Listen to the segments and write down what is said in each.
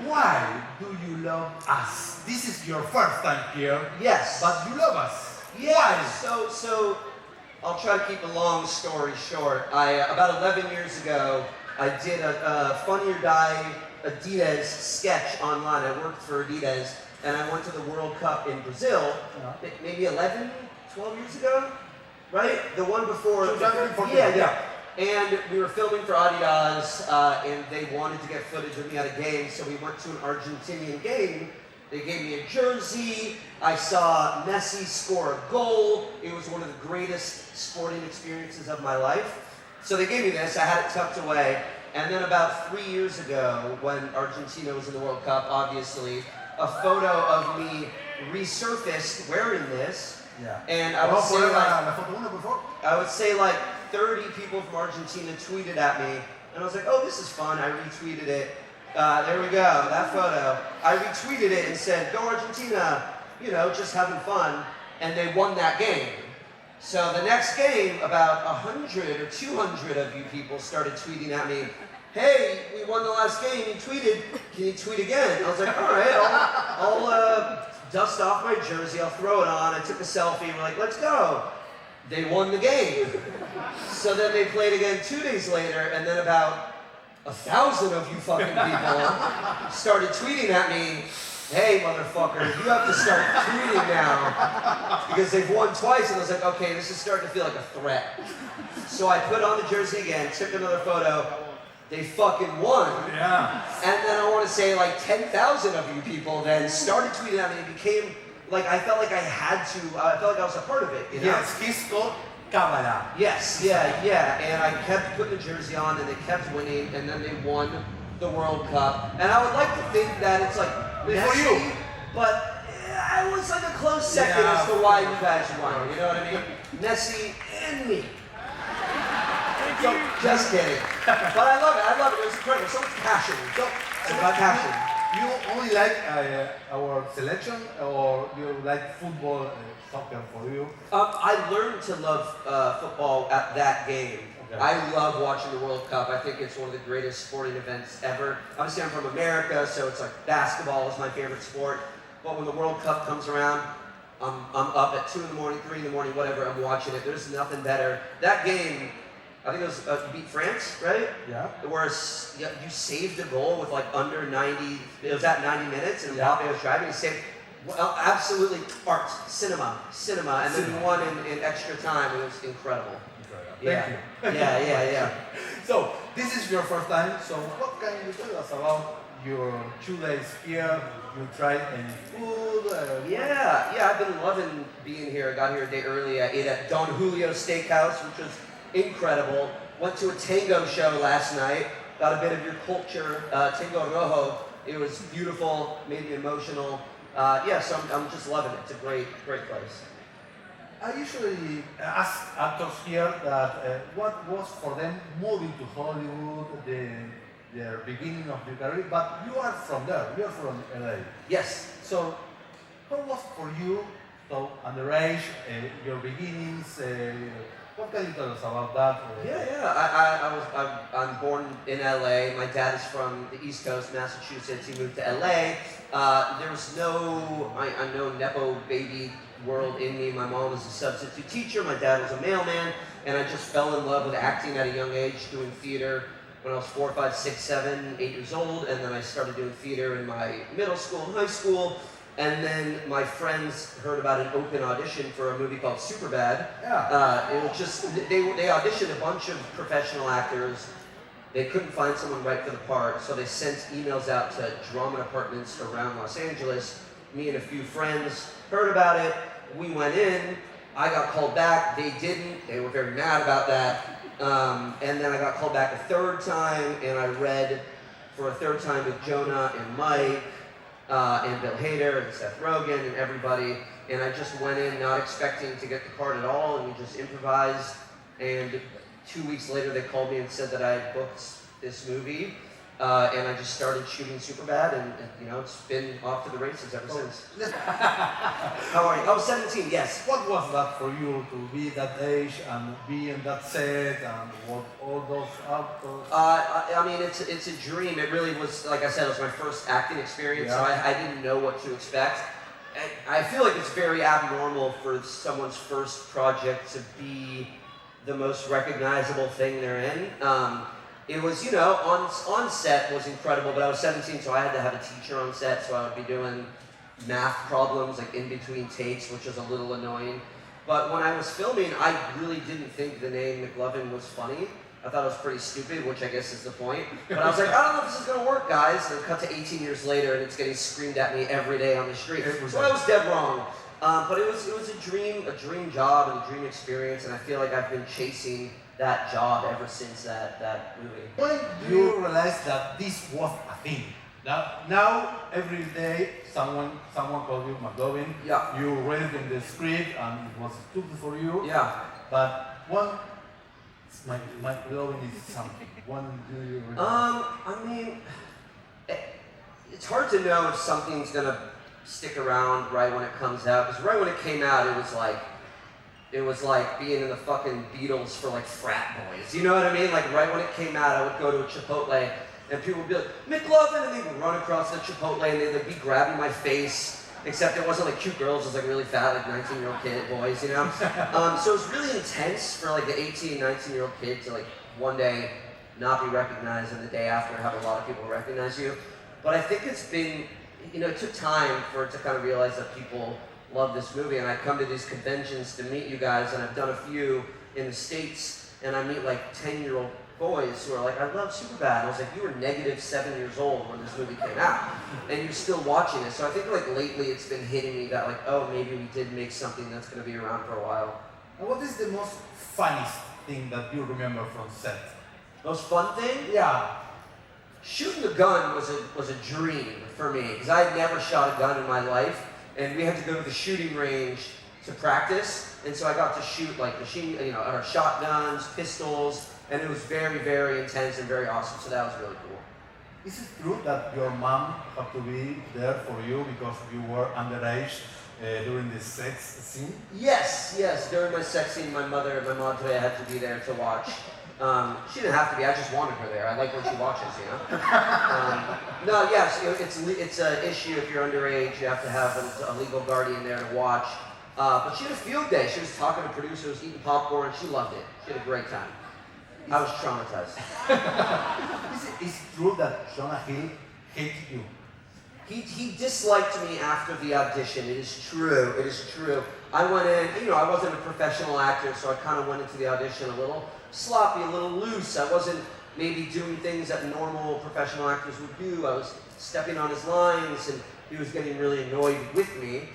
Why do you love us? This is your first time here. Yes. But you love us. Yeah. Why? So I'll try to keep a long story short. About 11 years ago, I did a Funny or Die Adidas sketch online. I worked for Adidas, and I went to the World Cup in Brazil, maybe 11, 12 years ago, right? The one before. Yeah. And we were filming for Adidas, and they wanted to get footage of me at a game, so we went to an Argentinian game. They gave me a jersey. I saw Messi score a goal. It was one of the greatest sporting experiences of my life. So they gave me this. I had it tucked away. And then about 3 years ago, when Argentina was in the World Cup, obviously, a photo of me resurfaced wearing this. Yeah. And I would say like 30 people from Argentina tweeted at me, and I was like, oh, this is fun. I retweeted it. There we go, that photo. I retweeted it and said, go Argentina, you know, just having fun. And they won that game. So the next game, about 100 or 200 of you people started tweeting at me, hey, we won the last game, you tweeted, can you tweet again? I was like, all right, I'll dust off my jersey, I'll throw it on. I took a selfie, we're like, let's go. They won the game. So then they played again 2 days later, and then about 1,000 of you fucking people started tweeting at me, hey motherfucker, you have to start tweeting now, because they've won twice, and I was like, okay, this is starting to feel like a threat. So I put on the jersey again, took another photo, they fucking won. Yeah. And then I want to say like 10,000 of you people then started tweeting at me and became, like, I felt like I had to, I felt like I was a part of it, you know? Yes, he's called Cámara. Yes, yeah. And I kept putting the jersey on and they kept winning, and then they won the World Cup. And I would like to think that it's like, for you. But I was like a close second as to why you guys won, you know what I mean? Messi and me. So, just kidding. But I love it, it was incredible, so much passion. So much passion. You only like our selection, or you like football, soccer for you? I learned to love football at that game. Okay. I love watching the World Cup. I think it's one of the greatest sporting events ever. Obviously, I'm from America, so it's like basketball is my favorite sport. But when the World Cup comes around, I'm up at 2 in the morning, 3 in the morning, whatever, I'm watching it. There's nothing better. That game, I think it was you beat France, right? Yeah. Where you saved a goal with like under 90, it was at 90 minutes, and Mbappe was driving, he saved, well, absolutely art, cinema, and then we won in extra time. It was incredible. Thank you. Yeah. So, this is your first time, so what can you tell us about your 2 days here? You tried any food? Yeah, I've been loving being here. I got here a day early. I ate at Don Julio Steakhouse, which was incredible. Went to a tango show last night. Got a bit of your culture, Tango Rojo. It was beautiful, made me emotional. So I'm just loving it. It's a great place. I usually ask actors here that what was for them moving to Hollywood, their beginning of their career, but you are from there, you are from LA. Yes. So, how was for you, so underage, your beginnings, what can you tell us about that? I'm born in LA. My dad is from the East Coast, Massachusetts. He moved to LA. There was no Nepo baby world in me. My mom was a substitute teacher. My dad was a mailman. And I just fell in love with acting at a young age, doing theater when I was 4, 5, 6, 7, 8 years old. And then I started doing theater in my middle school and high school. And then my friends heard about an open audition for a movie called Superbad. Yeah. It was just, they auditioned a bunch of professional actors. They couldn't find someone right for the part, so they sent emails out to drama departments around Los Angeles. Me and a few friends heard about it. We went in. I got called back. They didn't. They were very mad about that. And then I got called back a 3rd time, and I read for a 3rd time with Jonah and Mike. And Bill Hader and Seth Rogen and everybody, and I just went in not expecting to get the part at all, and we just improvised, and 2 weeks later they called me and said that I had booked this movie, and I just started shooting Superbad, and you know, it's been off to the races ever since. How are you? Oh, 17, yes. What was that for you to be that age and be in that set and what all those actors? I mean, it's a dream. It really was, like I said, it was my first acting experience, so I didn't know what to expect. I feel like it's very abnormal for someone's first project to be the most recognizable thing they're in. It was, you know, on set was incredible, but I was 17, so I had to have a teacher on set, so I would be doing math problems like in between takes, which was a little annoying. But when I was filming, I really didn't think the name Mclovin was funny. I thought it was pretty stupid, which I guess is the point. But I was like, I don't know if this is gonna work, guys. And then cut to 18 years later, and it's getting screamed at me every day on the street. So I was dead wrong. But it was a dream job and a dream experience, and I feel like I've been chasing that job ever since that movie. When do you realize that this was a thing? Now every day someone calls you Mclovin. Yeah. You read it in the script and it was stupid for you. Yeah. But when Mclovin is something. When do you realize? I mean, it's hard to know if something's gonna stick around right when it comes out. Because right when it came out, it was like being in the fucking Beatles for like frat boys. You know what I mean? Like right when it came out, I would go to a Chipotle and people would be like, Mclovin, and they would run across the Chipotle and they'd like be grabbing my face. Except it wasn't like cute girls, it was like really fat, like 19-year-old kid boys, you know? So it was really intense for like an 18, 19-year-old kid to like one day not be recognized and the day after have a lot of people recognize you. But I think it's been, you know, it took time for it to kind of realize that people love this movie, and I come to these conventions to meet you guys, and I've done a few in the States, and I meet like 10-year-old boys who are like, I love Superbad. And I was like, you were -7 years old when this movie came out, and you're still watching it. So I think like lately it's been hitting me that like, oh, maybe we did make something that's going to be around for a while. And what is the most funniest thing that you remember from set? Most fun thing? Yeah. Shooting a gun was a dream for me, because I had never shot a gun in my life, and we had to go to the shooting range to practice, and so I got to shoot like shotguns, pistols, and it was very, very intense and very awesome, so that was really cool. Is it true that your mom had to be there for you because you were underage during the sex scene? Yes, during my sex scene, my madre had to be there to watch. She didn't have to be, I just wanted her there. I like when she watches, you know? No, yes, it's an issue if you're underage, you have to have a legal guardian there to watch. But she had a field day. She was talking to producers, eating popcorn, she loved it. She had a great time. I was traumatized. Is it true that Jonah Hill hated you? He disliked me after the audition. It is true. It is true. I went in, you know, I wasn't a professional actor, so I kind of went into the audition a little sloppy, a little loose. I wasn't maybe doing things that normal professional actors would do. I was stepping on his lines, and he was getting really annoyed with me.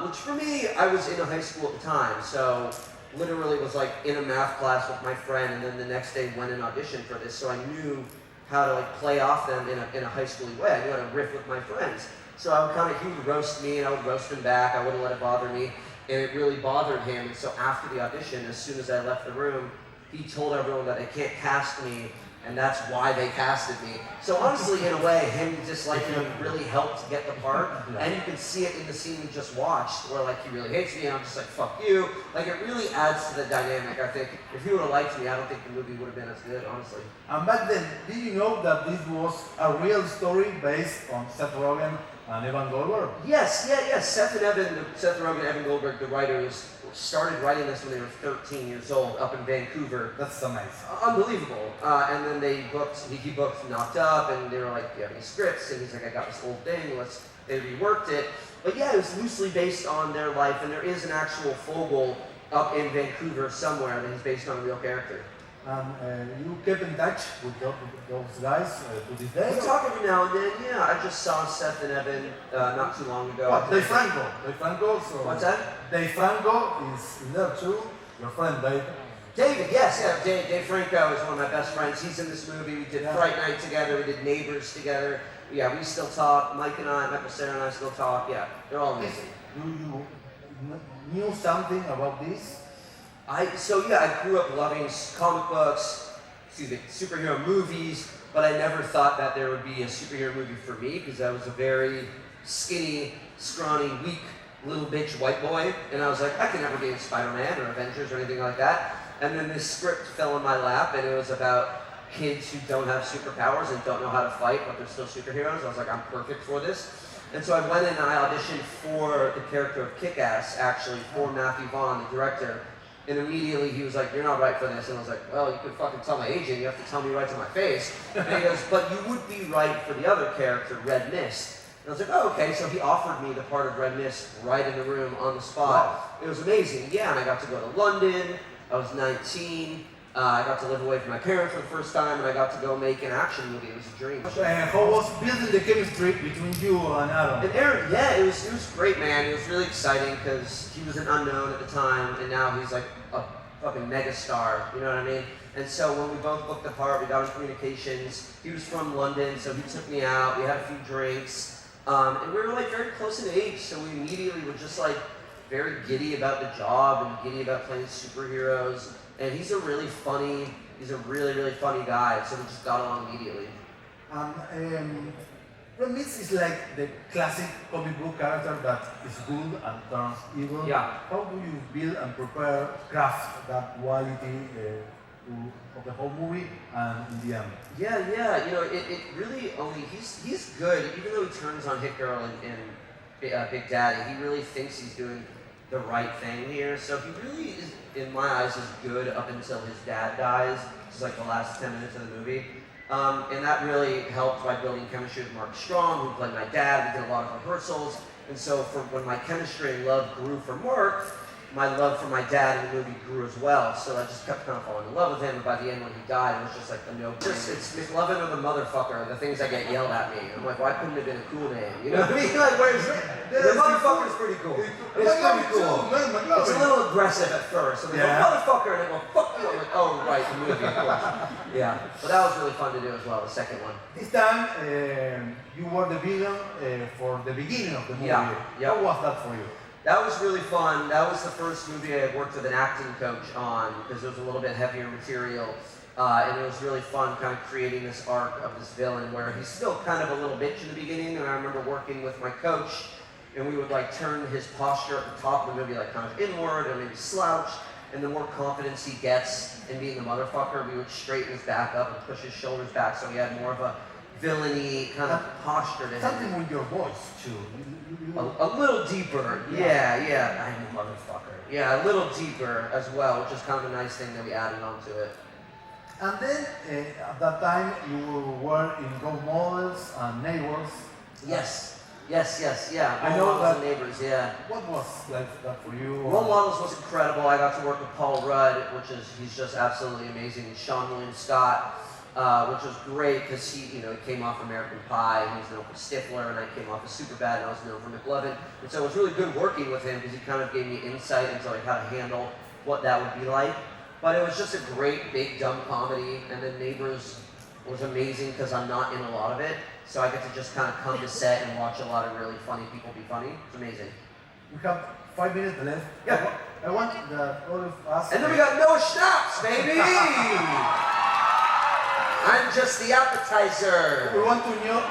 Which for me, I was in a high school at the time, so literally was like in a math class with my friend, and then the next day went and auditioned for this, so I knew how to like play off them in a high schooly way. I knew how to riff with my friends. So I would he would roast me, and I would roast him back. I wouldn't let it bother me, and it really bothered him. And so after the audition, as soon as I left the room, he told everyone that they can't cast me, and that's why they casted me. So honestly, in a way, him disliking me really helped get the part, and you can see it in the scene we just watched, where like he really hates me, and I'm just like, fuck you. Like it really adds to the dynamic. I think if he would have liked me, I don't think the movie would have been as good, honestly. And back then, did you know that this was a real story based on Seth Rogen and Evan Goldberg? Yes. Seth Rogen, Evan Goldberg, the writers, started writing this when they were 13 years old up in Vancouver. That's amazing. Unbelievable. And then he booked Knocked Up, and they were like, do you have any scripts? And he's like, I got this old thing, they reworked it. But yeah, it was loosely based on their life, and there is an actual Fogel up in Vancouver somewhere that is based on a real character. You kept in touch with those guys to this day? We talk every now and then, yeah. I just saw Seth and Evan not too long ago. What, Dave Franco? So what's that? Dave Franco is in there too. Your friend Dave. David, yes, yeah. Dave Franco is one of my best friends. He's in this movie. We did Fright Night together. We did Neighbors together. Yeah, we still talk. Michael Cera and I still talk. Yeah, they're all amazing. Do you knew something about this? I grew up loving comic books, superhero movies, but I never thought that there would be a superhero movie for me because I was a very skinny, scrawny, weak little bitch white boy, and I was like, I can never be in Spider-Man or Avengers or anything like that. And then this script fell in my lap, and it was about kids who don't have superpowers and don't know how to fight, but they're still superheroes. I was like, I'm perfect for this. And so I went in and I auditioned for the character of Kick-Ass, actually, for Matthew Vaughn, the director. And immediately he was like, you're not right for this. And I was like, well, you could fucking tell my agent, you have to tell me right to my face. And he goes, but you would be right for the other character, Red Mist. And I was like, oh, okay. So he offered me the part of Red Mist right in the room on the spot. Wow. It was amazing. Yeah, and I got to go to London. I was 19. I got to live away from my parents for the first time, and I got to go make an action movie. It was a dream. How was building the chemistry between you and Aaron? And Aaron, yeah, it was great, man. It was really exciting because he was an unknown at the time, and now he's like a fucking megastar, you know what I mean? And so when we both booked the part, we got in communications. He was from London, so he took me out. We had a few drinks, and we were like very close in age, so we immediately were just like very giddy about the job and giddy about playing superheroes. And he's a really funny guy, so we just got along immediately. Red Mist is like the classic comic book character that is good and turns evil. Yeah. How do you build and prepare, craft that quality of the whole movie and in the end? Yeah, you know, it really only, he's good, even though he turns on Hit Girl and Big Daddy, he really thinks he's doing the right thing here. So he really is, in my eyes, is good up until his dad dies, which is like the last 10 minutes of the movie. And that really helped by building chemistry with Mark Strong, who played my dad. We did a lot of rehearsals. And so when my chemistry and love grew for Mark, my love for my dad in the movie grew as well. So I just kept kind of falling in love with him. And by the end, when he died, it was just like the it's Mclovin or the motherfucker, the things that get yelled at me. I'm like, why couldn't it have been a cool name? You know what I mean? Like, where's the motherfucker's pretty cool. It's pretty cool. It's a little aggressive at first. So they go, motherfucker, and they go, fuck you. I'm like, oh, right, the movie, of course. Yeah, but that was really fun to do as well, the second one. This time, you were the villain for the beginning of the movie. Yeah. How was that for you? That was really fun. That was the first movie I worked with an acting coach on because it was a little bit heavier material. And it was really fun kind of creating this arc of this villain where he's still kind of a little bitch in the beginning. And I remember working with my coach and we would like turn his posture at the top of the movie like kind of inward or maybe slouch. And the more confidence he gets in being the motherfucker, we would straighten his back up and push his shoulders back so he had more of a villainy kind of posture to him. Something with your voice too. A little deeper, yeah. I'm a motherfucker. Yeah, a little deeper as well, which is kind of a nice thing that we added onto it. And then at that time you were in role models and neighbors. Yes. Yeah. I know that. Neighbors, yeah. What was like that for you? Role Models was incredible. I got to work with Paul Rudd, he's just absolutely amazing. And Sean William Scott. Which was great because he came off American Pie, and he was known for Stifler, and I came off of Superbad, and I was known for Mclovin. And so it was really good working with him because he kind of gave me insight into like how to handle what that would be like. But it was just a great, big, dumb comedy, and then Neighbors was amazing because I'm not in a lot of it, so I get to just kind of come to set and watch a lot of really funny people be funny. It's amazing. We have 5 minutes left. Yeah. I want all of us. And then we got Noah Schnaps, baby! I'm just the appetizer. We want to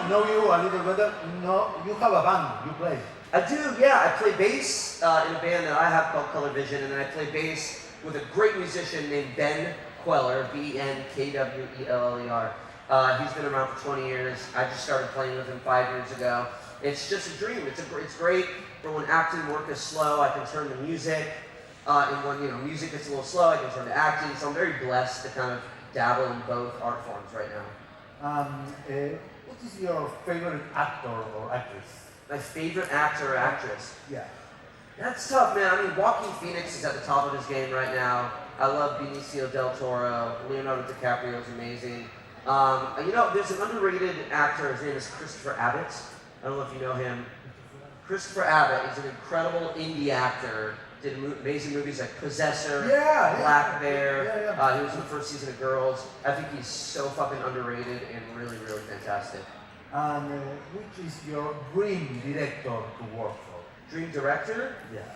know you a little better. No, you have a band, you play. I do, yeah. I play bass in a band that I have called Color Vision, and then I play bass with a great musician named Ben Queller, Benkweller. He's been around for 20 years. I just started playing with him 5 years ago. It's just a dream. It's great for when acting work is slow. I can turn to music, and when music gets a little slow, I can turn to acting. So I'm very blessed to kind of dabble in both art forms right now. What is your favorite actor or actress? My favorite actor or actress? Yeah. That's tough, man. I mean, Joaquin Phoenix is at the top of his game right now. I love Benicio del Toro. Leonardo DiCaprio is amazing. There's an underrated actor. His name is Christopher Abbott. I don't know if you know him. Christopher Abbott is an incredible indie actor. Did amazing movies like Possessor, Black Bear. He was in the first season of Girls. I think he's so fucking underrated and really, really fantastic. And which is your dream director to work for? Dream director? Yeah.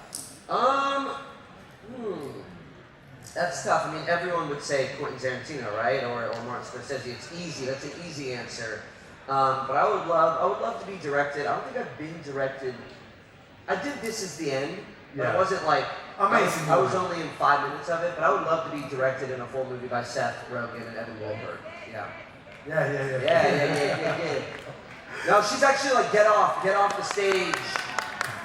That's tough. I mean, everyone would say Quentin Tarantino, right? Or Martin Scorsese. It's easy. That's an easy answer. But I would love to be directed. I don't think I've been directed. I did This Is the End. But it wasn't like amazing. I was only in 5 minutes of it. But I would love to be directed in a full movie by Seth Rogen and Evan Goldberg. Yeah. No, she's actually like, get off the stage.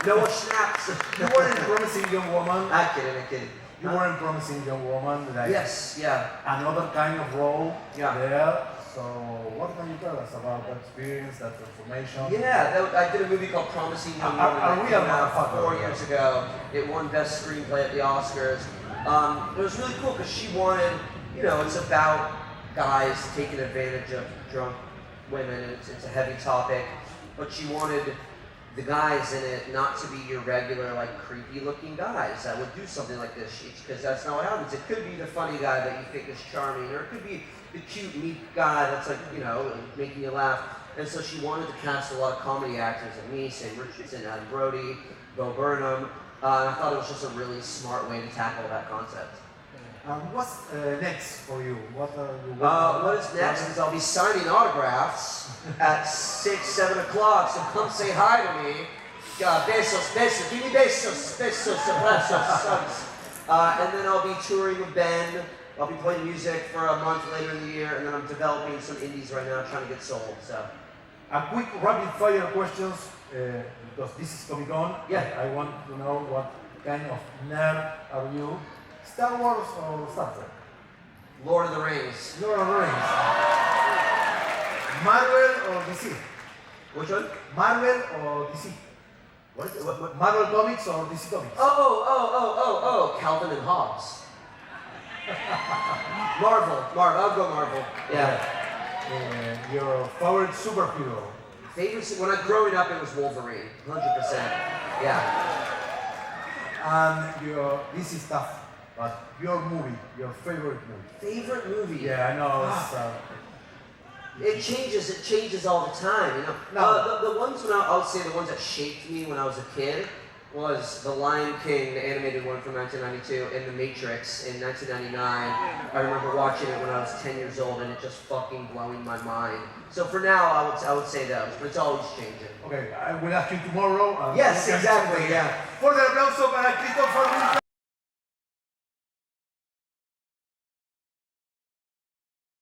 No more snaps. You weren't a promising young woman. I'm kidding. You weren't a promising young woman. Like yes, yeah. Another kind of role Yeah. there. So what can you tell us about that experience, that transformation? Yeah, I did a movie called Promising Young Woman that came out 4 years ago. It won Best Screenplay at the Oscars. It was really cool because she wanted, it's about guys taking advantage of drunk women, and it's a heavy topic, but she wanted the guys in it not to be your regular, like, creepy-looking guys that would do something like this, because that's not what happens. It could be the funny guy that you think is charming, or it could be the cute, meek guy that's, like, making you laugh. And so she wanted to cast a lot of comedy actors, like me, Sam Richardson, Adam Brody, Bo Burnham, and I thought it was just a really smart way to tackle that concept. What's next for you? What is next is I'll be signing autographs at 6, 7 o'clock, so come say hi to me. Besos, give me besos, abrazos. And then I'll be touring with Ben. I'll be playing music for a month later in the year, and then I'm developing some indies right now, trying to get sold. So, a quick rapid fire questions, because this is Comic Con. Yeah. I want to know what kind of nerd are you? Star Wars or Star Trek? Lord of the Rings. Lord of the Rings. Marvel or DC? Which one? Marvel or DC? What? Marvel Comics or DC Comics? Oh, Calvin and Hobbes. Marvel. I'll go Marvel. Yeah. Your favorite superhero? When growing up, it was Wolverine. 100%. Yeah. And your DC stuff. But your movie, your favorite movie. Favorite movie? Yeah, I know. It changes all the time. No. The ones I would say the ones that shaped me when I was a kid was The Lion King, the animated one from 1992, and The Matrix in 1999. I remember watching it when I was 10 years old, and it just fucking blowing my mind. So for now, I would say those, but it's always changing. Okay, I will ask you tomorrow. Yes, exactly. Yeah. Fuerte aplauso para Christopher.